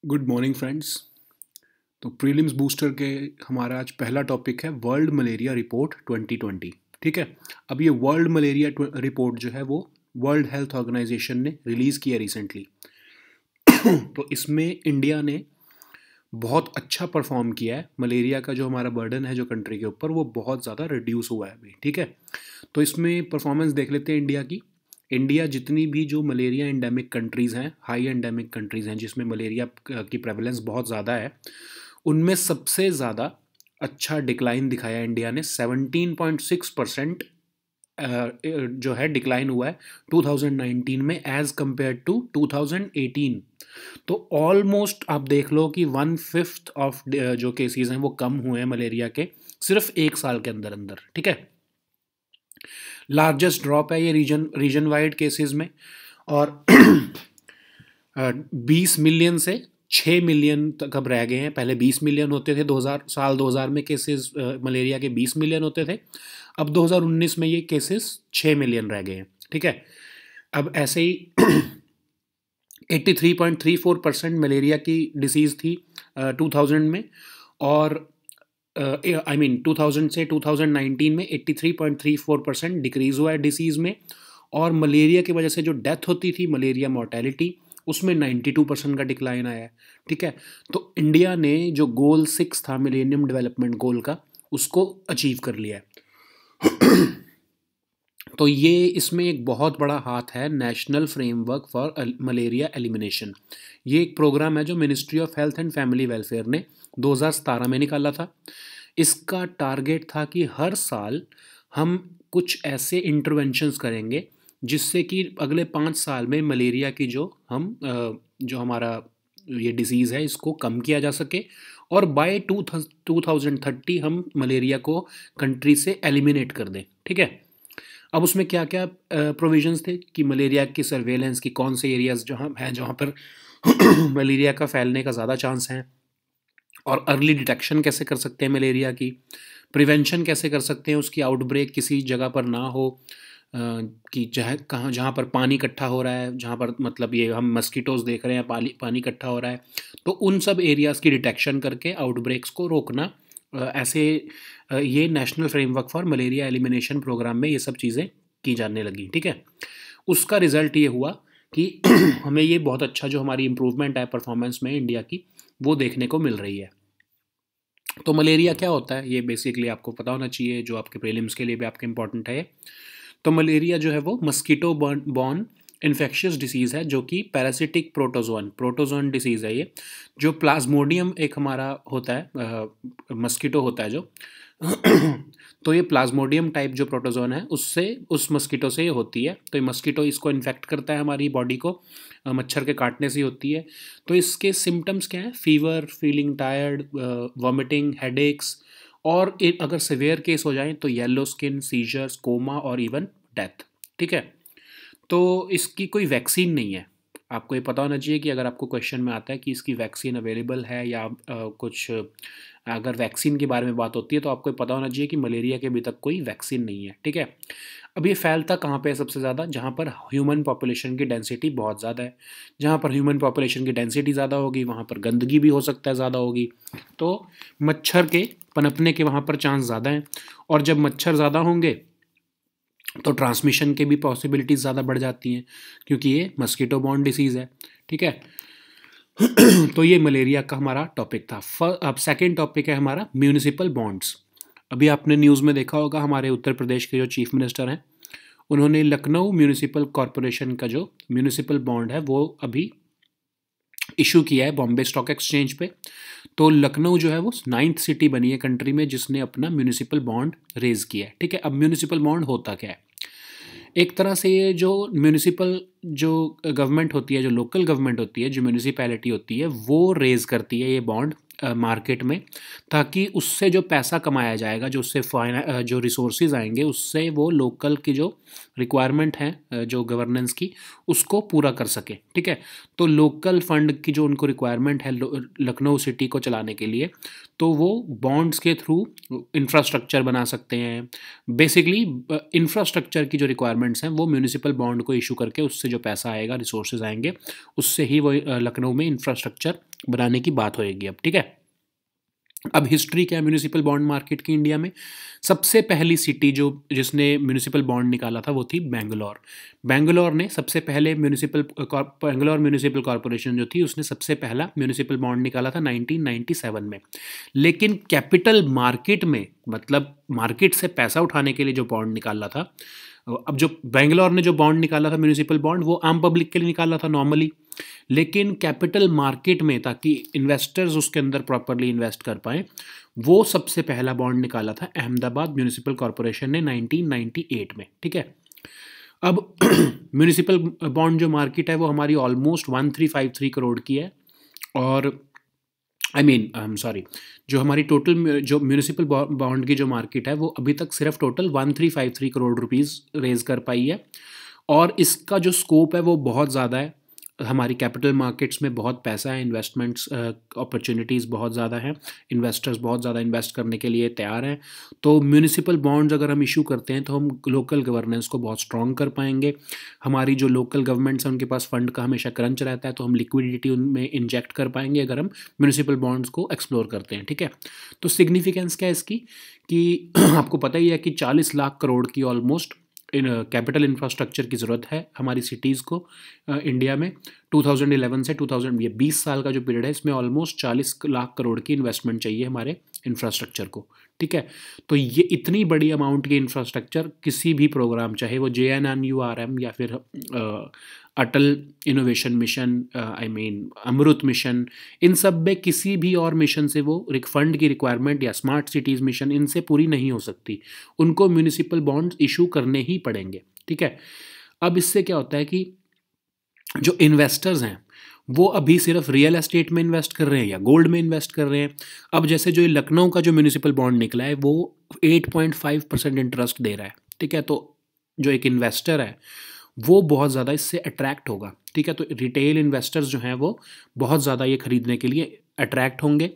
Good morning friends. तो prelims booster के हमारा आज पहला टॉपिक है वर्ल्ड मलेरिया रिपोर्ट 2020। ठीक है। अब ये वर्ल्ड मलेरिया रिपोर्ट जो है वो वर्ल्ड हेल्थ ऑर्गेनाइजेशन ने रिलीज़ किया रिसेंटली। तो इसमें इंडिया ने बहुत अच्छा परफॉर्म किया है। मलेरिया का जो हमारा बर्डन है जो कंट्री के ऊपर वो बहुत ज़्यादा रिड्यूस हुआ है अभी। ठीक है। तो इसमें परफॉर्मेंस देख लेते हैं इंडिया की। इंडिया जितनी भी जो मलेरिया एंडेमिक कंट्रीज़ हैं, हाई एंडेमिक कंट्रीज़ हैं जिसमें मलेरिया की प्रेवलेंस बहुत ज़्यादा है, उनमें सबसे ज़्यादा अच्छा डिक्लाइन दिखाया इंडिया ने। 17.6% जो है डिक्लाइन हुआ है 2019 में एज़ कम्पेयर टू 2018। तो ऑलमोस्ट आप देख लो कि 1/5 ऑफ जो केसेस हैं वो कम हुए हैं मलेरिया के सिर्फ एक साल के अंदर अंदर। ठीक है। लार्जेस्ट ड्रॉप है ये रीजन वाइड केसेस में। और 20 मिलियन से 6 मिलियन तक अब रह गए हैं। पहले 20 मिलियन होते थे, 2000 में केसेस मलेरिया के 20 मिलियन होते थे। अब 2019 में ये केसेस 6 मिलियन रह गए हैं। ठीक है। अब ऐसे ही 83.34% मलेरिया की डिसीज़ थी 2000 में, और 2000 से 2019 में 83.34% डिक्रीज़ हुआ है डिसीज़ में। और मलेरिया की वजह से जो डेथ होती थी, मलेरिया मोर्टेलिटी, उसमें 92% का डिक्लाइन आया है। ठीक है। तो इंडिया ने जो गोल 6 था मिलेनियम डेवलपमेंट गोल का, उसको अचीव कर लिया है। तो ये इसमें एक बहुत बड़ा हाथ है national framework for malaria elimination. ये एक प्रोग्राम है जो ministry of health and family welfare ने 2017 में निकाला था। इसका टारगेट था कि हर साल हम कुछ ऐसे इंटरवेंशंस करेंगे जिससे कि अगले 5 साल में मलेरिया की जो हमारा ये डिज़ीज़ है इसको कम किया जा सके, और बाय 2030 हम मलेरिया को कंट्री से एलिमिनेट कर दें। ठीक है। अब उसमें क्या क्या प्रोविजंस थे कि मलेरिया की सर्वेलेंस की कौन से एरियाज जहाँ पर मलेरिया का फैलने का ज़्यादा चांस है, और अर्ली डिटेक्शन कैसे कर सकते हैं मलेरिया की, प्रिवेंशन कैसे कर सकते हैं उसकी आउटब्रेक किसी जगह पर ना हो, कि जहाँ पर पानी इकट्ठा हो रहा है, जहाँ पर मतलब ये हम मस्कीटोज़ देख रहे हैं, पानी इकट्ठा हो रहा है, तो उन सब एरियाज़ की डिटेक्शन करके आउटब्रेक्स को रोकना। ऐसे ये national framework for malaria elimination programme में ये सब चीज़ें की जाने लगी। ठीक है। उसका रिज़ल्ट ये हुआ कि हमें ये बहुत अच्छा जो हमारी इम्प्रूवमेंट है परफॉर्मेंस में इंडिया की, वो देखने को मिल रही है। तो मलेरिया क्या होता है ये बेसिकली आपको पता होना चाहिए, जो आपके प्रीलिम्स के लिए भी आपके इंपॉर्टेंट है। तो मलेरिया जो है वो मस्कीटो बॉर्न इन्फेक्शियस डिसीज़ है, जो कि पैरासिटिक प्रोटोजोन डिसीज़ है ये। जो प्लाज्मोडियम एक हमारा होता है, मस्कीटो होता है जो तो ये प्लाज्मोडियम टाइप जो प्रोटोजोन है उस मस्कीटो से ये होती है। तो ये मस्कीटो इसको इन्फेक्ट करता है हमारी बॉडी को, मच्छर के काटने से होती है। तो इसके सिम्टम्स क्या हैं? Fever, feeling tired, vomiting, headaches, और अगर सिवियर केस हो जाए तो येलो स्किन, सीजर्स, कोमा और इवन डेथ। ठीक है। तो इसकी कोई वैक्सीन नहीं है। आपको ये पता होना चाहिए कि अगर आपको क्वेश्चन में आता है कि इसकी वैक्सीन अवेलेबल है या कुछ अगर वैक्सीन के बारे में बात होती है तो आपको ये पता होना चाहिए कि मलेरिया के अभी तक कोई वैक्सीन नहीं है। ठीक है। अब ये फैलता कहाँ पे है सबसे ज़्यादा? जहाँ पर ह्यूमन पॉपुलेशन की डेंसिटी बहुत ज़्यादा है। जहाँ पर ह्यूमन पॉपुलेशन की डेंसिटी ज़्यादा होगी वहाँ पर गंदगी भी हो सकता है ज़्यादा होगी, तो मच्छर के पनपने के वहाँ पर चांस ज़्यादा हैं। और जब मच्छर ज़्यादा होंगे तो ट्रांसमिशन के भी पॉसिबिलिटीज़ ज़्यादा बढ़ जाती हैं, क्योंकि ये मस्कीटो बॉर्न डिसीज़ है। ठीक है। तो ये मलेरिया का हमारा टॉपिक था। अब सेकंड टॉपिक है हमारा म्यूनिसिपल बॉन्ड्स। अभी आपने न्यूज़ में देखा होगा हमारे उत्तर प्रदेश के जो चीफ मिनिस्टर हैं, उन्होंने लखनऊ म्यूनिसिपल कॉरपोरेशन का जो म्यूनिसिपल बॉन्ड है वो अभी इशू किया है बॉम्बे स्टॉक एक्सचेंज पे। तो लखनऊ जो है वो 9th सिटी बनी है कंट्री में जिसने अपना म्यूनिसिपल बॉन्ड रेज किया है। ठीक है। अब म्यूनिसिपल बॉन्ड होता क्या है? एक तरह से ये जो म्यूनिसिपल जो गवर्नमेंट होती है, जो लोकल गवर्नमेंट होती है, जो म्यूनिसिपैलिटी होती है, वो रेज करती है ये बॉन्ड मार्केट में, ताकि उससे जो पैसा कमाया जाएगा, जो उससे जो रिसोर्सेज आएंगे, उससे वो लोकल की जो रिक्वायरमेंट है जो गवर्नेंस की, उसको पूरा कर सके। ठीक है। तो लोकल फंड की जो उनको रिक्वायरमेंट है लखनऊ सिटी को चलाने के लिए, तो वो बॉन्ड्स के थ्रू इंफ्रास्ट्रक्चर बना सकते हैं। बेसिकली इंफ्रास्ट्रक्चर की जो रिक्वायरमेंट्स हैं वो म्यूनिसिपल बॉन्ड को इशू करके उससे जो पैसा आएगा, रिसोर्सेज आएंगे, उससे ही वो लखनऊ में इंफ्रास्ट्रक्चर बनाने की बात होएगी अब, ठीक है। अब हिस्ट्री क्या है म्यूनिसिपल बॉन्ड मार्केट की इंडिया में। सबसे पहली सिटी जो जिसने म्यूनिसिपल बॉन्ड निकाला था वो थी बेंगलोर। बेंगलोर ने सबसे पहले बेंगलोर म्यूनिसिपल कॉरपोरेशन जो थी उसने सबसे पहला म्यूनिसिपल बॉन्ड निकाला था 1997 में। लेकिन कैपिटल मार्केट में, मतलब मार्केट से पैसा उठाने के लिए जो बॉन्ड निकाला था, अब जो बेंगलोर ने जो बॉन्ड निकाला था म्यूनिसिपल बॉन्ड, वो आम पब्लिक के लिए निकाला था नॉर्मली, लेकिन कैपिटल मार्केट में ताकि इन्वेस्टर्स उसके अंदर प्रॉपरली इन्वेस्ट कर पाएँ, वो सबसे पहला बॉन्ड निकाला था अहमदाबाद म्यूनिसिपल कॉरपोरेशन ने 1998 में, ठीक है। अब म्यूनिसिपल बॉन्ड जो मार्केट है वो हमारी ऑलमोस्ट 1353 करोड़ की है, और सॉरी, जो हमारी टोटल जो म्यूनिसिपल बॉन्ड की जो मार्केट है वो अभी तक सिर्फ टोटल 1353 करोड़ रुपीस रेज कर पाई है, और इसका जो स्कोप है वो बहुत ज़्यादा है। हमारी कैपिटल मार्केट्स में बहुत पैसा है, इन्वेस्टमेंट्स अपॉर्चुनिटीज़ बहुत ज़्यादा हैं, इन्वेस्टर्स बहुत ज़्यादा इन्वेस्ट करने के लिए तैयार हैं। तो म्यूनिसिपल बॉन्ड्स अगर हम इशू करते हैं तो हम लोकल गवर्नेंस को बहुत स्ट्रॉन्ग कर पाएंगे। हमारी जो लोकल गवर्नमेंट्स हैं उनके पास फंड का हमेशा क्रंच रहता है, तो हम लिक्विडिटी उनमें इंजेक्ट कर पाएंगे अगर हम म्यूनिसिपल बॉन्ड्स को एक्सप्लोर करते हैं, ठीक है। तो सिग्निफिकेंस क्या है इसकी कि आपको पता ही है कि 40 लाख करोड़ की ऑलमोस्ट कैपिटल इंफ्रास्ट्रक्चर की ज़रूरत है हमारी सिटीज़ को इंडिया में। 2011 से 2020 साल का जो पीरियड है इसमें ऑलमोस्ट 40 लाख करोड़ की इन्वेस्टमेंट चाहिए हमारे इंफ्रास्ट्रक्चर को, ठीक है। तो ये इतनी बड़ी अमाउंट की इंफ्रास्ट्रक्चर किसी भी प्रोग्राम, चाहे वो JNNURM या फिर अटल इनोवेशन मिशन, अमृत मिशन, इन सब में किसी भी और मिशन से वो फंड की रिक्वायरमेंट या स्मार्ट सिटीज़ मिशन इनसे पूरी नहीं हो सकती, उनको म्यूनिसिपल बॉन्ड्स इशू करने ही पड़ेंगे, ठीक है। अब इससे क्या होता है कि जो इन्वेस्टर्स हैं वो अभी सिर्फ रियल एस्टेट में इन्वेस्ट कर रहे हैं या गोल्ड में इन्वेस्ट कर रहे हैं। अब जैसे जो लखनऊ का जो म्यूनिसिपल बॉन्ड निकला है वो 8.5% इंटरेस्ट दे रहा है, ठीक है। तो जो एक इन्वेस्टर है वो बहुत ज़्यादा इससे अट्रैक्ट होगा, ठीक है। तो रिटेल इन्वेस्टर्स जो हैं वो बहुत ज़्यादा ये खरीदने के लिए अट्रैक्ट होंगे,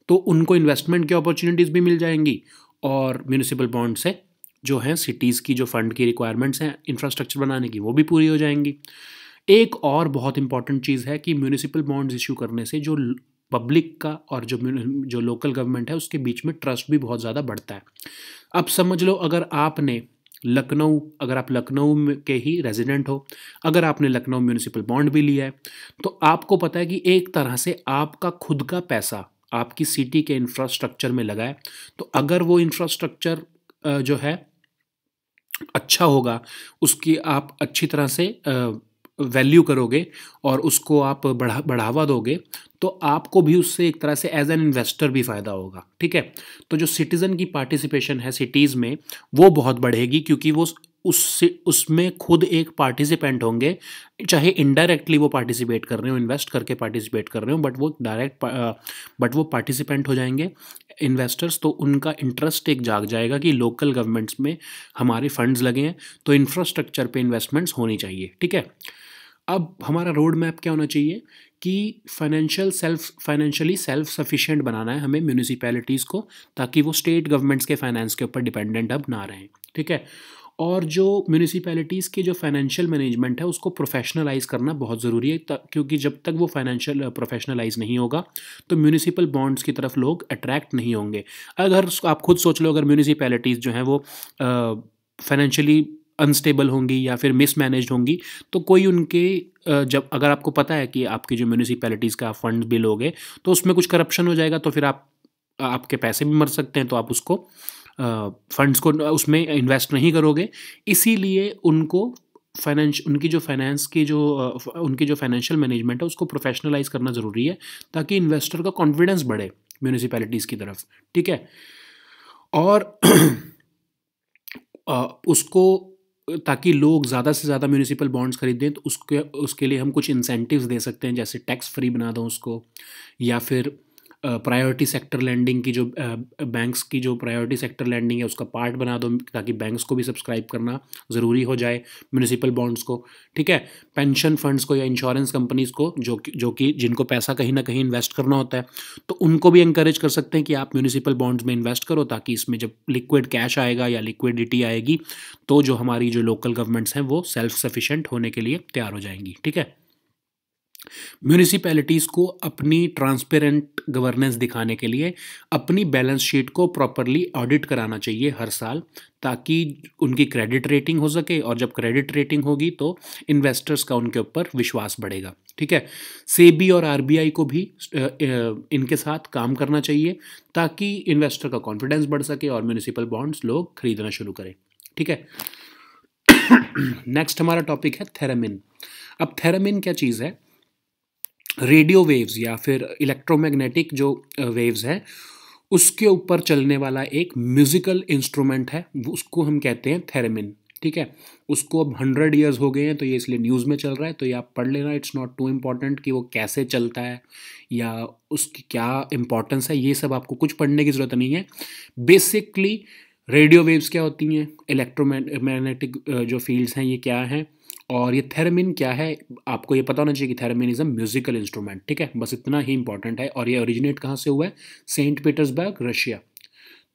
तो उनको इन्वेस्टमेंट की अपॉर्चुनिटीज़ भी मिल जाएंगी, और म्यूनिसिपल बॉन्ड से जो हैं सिटीज़ की जो फंड की रिक्वायरमेंट्स हैं इंफ्रास्ट्रक्चर बनाने की वो भी पूरी हो जाएंगी। एक और बहुत इंपॉर्टेंट चीज़ है कि म्यूनिसिपल बॉन्ड्स इशू करने से जो पब्लिक का और जो लोकल गवर्नमेंट है उसके बीच में ट्रस्ट भी बहुत ज़्यादा बढ़ता है। अब समझ लो अगर आप लखनऊ के ही रेजिडेंट हो, अगर आपने लखनऊ म्यूनिसिपल बॉन्ड भी लिया है, तो आपको पता है कि एक तरह से आपका खुद का पैसा आपकी सिटी के इंफ्रास्ट्रक्चर में लगा है। तो अगर वो इंफ्रास्ट्रक्चर जो है अच्छा होगा, उसकी आप अच्छी तरह से वैल्यू करोगे और उसको आप बढ़ावा दोगे, तो आपको भी उससे एक तरह से एज एन इन्वेस्टर भी फ़ायदा होगा, ठीक है। तो जो सिटीज़न की पार्टिसिपेशन है सिटीज़ में वो बहुत बढ़ेगी, क्योंकि वो उसमें खुद एक पार्टिसिपेंट होंगे, चाहे इनडायरेक्टली वो पार्टिसिपेट कर रहे हो, इन्वेस्ट करके पार्टिसिपेट कर रहे हो, बट वो पार्टिसिपेंट हो जाएंगे इन्वेस्टर्स। तो उनका इंटरेस्ट एक जाग जाएगा कि लोकल गवर्नमेंट्स में हमारे फंड्स लगे हैं, तो इंफ्रास्ट्रक्चर पे इन्वेस्टमेंट्स होनी चाहिए, ठीक है। अब हमारा रोड मैप क्या होना चाहिए कि फाइनेंशियली सेल्फ सफिशिएंट बनाना है हमें म्यूनिसिपैलिटीज़ को, ताकि वो स्टेट गवर्नमेंट्स के फाइनेंस के ऊपर डिपेंडेंट अब ना रहें, ठीक है। और जो म्यूनिसिपैलिटीज़ के जो फाइनेंशियल मैनेजमेंट है उसको प्रोफेशनलाइज करना बहुत ज़रूरी है, क्योंकि जब तक वो फाइनेंशियल प्रोफेशनलाइज नहीं होगा तो म्यूनिसिपल बॉन्ड्स की तरफ लोग अट्रैक्ट नहीं होंगे। अगर आप खुद सोच लो, अगर म्यूनिसिपैलिटीज़ जो हैं वो फाइनेंशियली अनस्टेबल होंगी या फिर मिसमैनेज्ड होंगी, तो कोई उनके जब अगर आपको पता है कि आपकी जो म्यूनिसिपैलिटीज़ का फंड भी लोगे तो उसमें कुछ करप्शन हो जाएगा, तो फिर आपके पैसे भी मर सकते हैं, तो आप उसको फंड्स को उसमें इन्वेस्ट नहीं करोगे। इसीलिए उनको उनकी जो फाइनेंशियल मैनेजमेंट है उसको प्रोफेशनलाइज करना ज़रूरी है, ताकि इन्वेस्टर का कॉन्फिडेंस बढ़े म्यूनिसिपैलिटीज़ की तरफ, ठीक है। और उसको ताकि लोग ज़्यादा से ज़्यादा म्यूनिसिपल बॉन्ड्स खरीदें, तो उसके लिए हम कुछ इंसेंटिव्स दे सकते हैं, जैसे टैक्स फ्री बना दो उसको, या फिर प्रायोरिटी सेक्टर लैंडिंग की जो बैंक्स की जो प्रायोरिटी सेक्टर लैंडिंग है उसका पार्ट बना दो, ताकि बैंक्स को भी सब्सक्राइब करना ज़रूरी हो जाए म्यूनिसिपल बॉन्ड्स को, ठीक है। पेंशन फंड्स को या इंश्योरेंस कंपनीज़ को जो कि जिनको पैसा कहीं ना कहीं इन्वेस्ट करना होता है, तो उनको भी इंकरेज कर सकते हैं कि आप म्यूनिसिपल बॉन्ड्स में इन्वेस्ट करो, ताकि इसमें जब लिक्विड कैश आएगा या लिक्विडिटी आएगी तो जो हमारी जो लोकल गवर्नमेंट्स हैं वो सेल्फ सफिशिएंट होने के लिए तैयार हो जाएंगी, ठीक है। म्यूनिसिपैलिटीज़ को अपनी ट्रांसपेरेंट गवर्नेंस दिखाने के लिए अपनी बैलेंस शीट को प्रॉपरली ऑडिट कराना चाहिए हर साल, ताकि उनकी क्रेडिट रेटिंग हो सके, और जब क्रेडिट रेटिंग होगी तो इन्वेस्टर्स का उनके ऊपर विश्वास बढ़ेगा। ठीक है, सेबी और आरबीआई को भी इनके साथ काम करना चाहिए, ताकि इन्वेस्टर का कॉन्फिडेंस बढ़ सके और म्यूनिसिपल बॉन्ड्स लोग खरीदना शुरू करें। ठीक है, नेक्स्ट हमारा टॉपिक है थेरामिन। अब थेरामिन क्या चीज़ है? रेडियो वेव्स या फिर इलेक्ट्रोमैग्नेटिक जो वेव्स हैं उसके ऊपर चलने वाला एक म्यूजिकल इंस्ट्रूमेंट है, उसको हम कहते हैं थेरेमिन। ठीक है, उसको अब 100 ईयर्स हो गए हैं, तो ये इसलिए न्यूज़ में चल रहा है, तो ये आप पढ़ लेना। इट्स नॉट टू इम्पॉर्टेंट कि वो कैसे चलता है या उसकी क्या इम्पोर्टेंस है, ये सब आपको कुछ पढ़ने की ज़रूरत नहीं है। बेसिकली रेडियो वेव्स क्या होती हैं, इलेक्ट्रोमैग्नेटिक जो फील्ड्स हैं ये क्या हैं, और ये थेरेमिन क्या है, आपको ये पता होना चाहिए कि Theremin is a musical instrument. ठीक है, बस इतना ही इंपॉर्टेंट है। और ये ओरिजिनेट कहाँ से हुआ है? Saint Petersburg, Russia.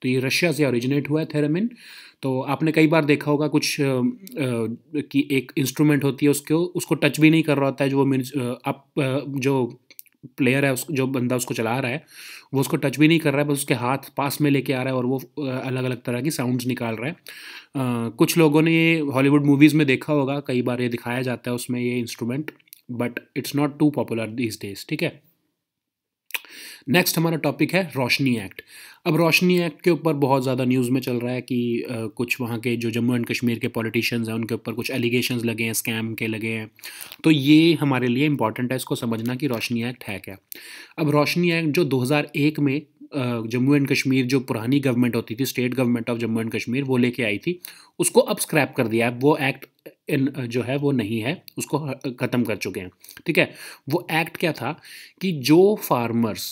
तो ये रशिया से ओरिजिनेट हुआ है थेरेमिन। तो आपने कई बार देखा होगा कुछ कि एक इंस्ट्रूमेंट होती है, उसको टच भी नहीं कर रहा होता है, जो वो जो प्लेयर है, उस जो बंदा उसको चला रहा है वो उसको टच भी नहीं कर रहा है, बस उसके हाथ पास में लेके आ रहा है और वो अलग अलग तरह की साउंड्स निकाल रहा है। कुछ लोगों ने ये हॉलीवुड मूवीज़ में देखा होगा, कई बार ये दिखाया जाता है उसमें ये instrument, but it's not too popular these days. ठीक है, नेक्स्ट हमारा टॉपिक है रोशनी एक्ट। अब रोशनी एक्ट के ऊपर बहुत ज़्यादा न्यूज़ में चल रहा है कि कुछ वहाँ के जो जम्मू एंड कश्मीर के पॉलिटिशियंस हैं उनके ऊपर कुछ एलिगेशंस लगे हैं, स्कैम के लगे हैं। तो ये हमारे लिए इंपॉर्टेंट है इसको समझना कि रोशनी एक्ट है क्या। अब रोशनी एक्ट जो 2001 में जम्मू एंड कश्मीर जो पुरानी गवर्नमेंट होती थी, state government of Jammu and Kashmir, वो लेके आई थी, उसको अब स्क्रैप कर दिया है। वो एक्ट जो है वो नहीं है, उसको ख़त्म कर चुके हैं। ठीक है, वो एक्ट क्या था कि जो फार्मर्स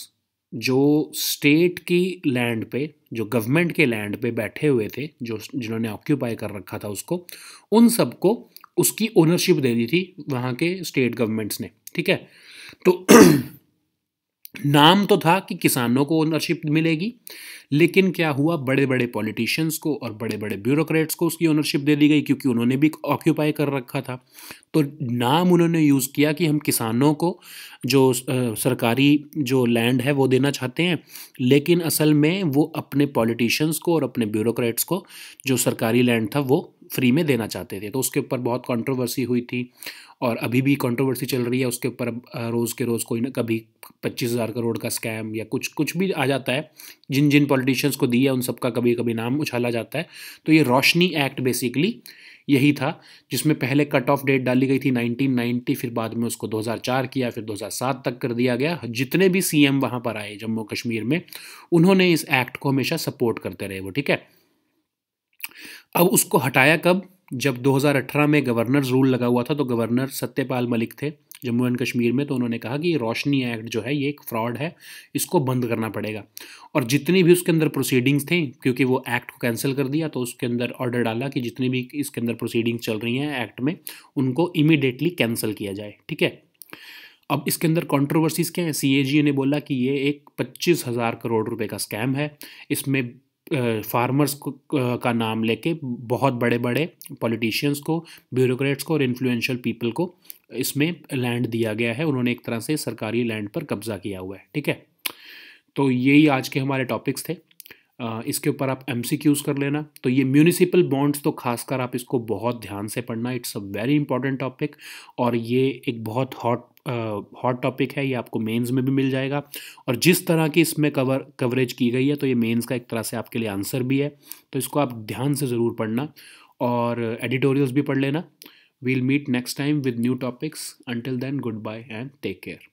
जो स्टेट की लैंड पे, जो गवर्नमेंट के लैंड पे बैठे हुए थे, जो जिन्होंने ऑक्यूपाई कर रखा था उसको, उन सबको उसकी ओनरशिप दे दी थी वहाँ के स्टेट गवर्नमेंट्स ने। ठीक है, तो नाम तो था कि किसानों को ओनरशिप मिलेगी, लेकिन क्या हुआ, बड़े बड़े पॉलिटिशियंस को और बड़े बड़े ब्यूरोक्रेट्स को उसकी ओनरशिप दे दी गई, क्योंकि उन्होंने भी ऑक्यूपाई कर रखा था। तो नाम उन्होंने यूज़ किया कि हम किसानों को जो सरकारी जो लैंड है वो देना चाहते हैं, लेकिन असल में वो अपने पॉलिटिशियंस को और अपने ब्यूरोक्रेट्स को जो सरकारी लैंड था वो फ्री में देना चाहते थे। तो उसके ऊपर बहुत कंट्रोवर्सी हुई थी, और अभी भी कंट्रोवर्सी चल रही है उसके ऊपर। रोज़ के रोज़ कोई ना, कभी 25,000 करोड़ का स्कैम या कुछ कुछ भी आ जाता है, जिन जिन पॉलिटिशियंस को दिया उन सबका कभी कभी नाम उछाला जाता है। तो ये रोशनी एक्ट बेसिकली यही था, जिसमें पहले कट ऑफ डेट डाली गई थी 1990, फिर बाद में उसको 2004 किया, फिर 2007 तक कर दिया गया। जितने भी सीएम वहाँ पर आए जम्मू कश्मीर में, उन्होंने इस एक्ट को हमेशा सपोर्ट करते रहे वो। ठीक है, अब उसको हटाया कब? जब 2018 में गवर्नर रूल लगा हुआ था, तो गवर्नर सत्यपाल मलिक थे जम्मू एंड कश्मीर में, तो उन्होंने कहा कि रोशनी एक्ट जो है ये एक फ्रॉड है, इसको बंद करना पड़ेगा। और जितनी भी उसके अंदर प्रोसीडिंग्स थे, क्योंकि वो एक्ट को कैंसिल कर दिया, तो उसके अंदर ऑर्डर डाला कि जितनी भी इसके अंदर प्रोसीडिंग्स चल रही हैं एक्ट में, उनको इमीडिएटली कैंसिल किया जाए। ठीक है, अब इसके अंदर कंट्रोवर्सीज क्या है? सीएजी ने बोला कि ये एक 25,000 करोड़ रुपए का स्कैम है। इसमें फार्मर्स का नाम लेके बहुत बड़े बड़े पॉलिटिशियंस को, ब्यूरोक्रेट्स को और इन्फ्लुएंशियल पीपल को इसमें लैंड दिया गया है। उन्होंने एक तरह से सरकारी लैंड पर कब्जा किया हुआ है। ठीक है, तो यही आज के हमारे टॉपिक्स थे। इसके ऊपर आप एमसीक्यूज़ कर लेना। तो ये म्यूनिसिपल बॉन्ड्स तो खासकर आप इसको बहुत ध्यान से पढ़ना, it's a very important topic, और ये एक बहुत हॉट टॉपिक है, ये आपको मेंस में भी मिल जाएगा। और जिस तरह की इसमें कवरेज की गई है, तो ये मेंस का एक तरह से आपके लिए आंसर भी है, तो इसको आप ध्यान से ज़रूर पढ़ना, और एडिटोरियल्स भी पढ़ लेना। We'll meet next time with new topics. Until then, goodbye and take care.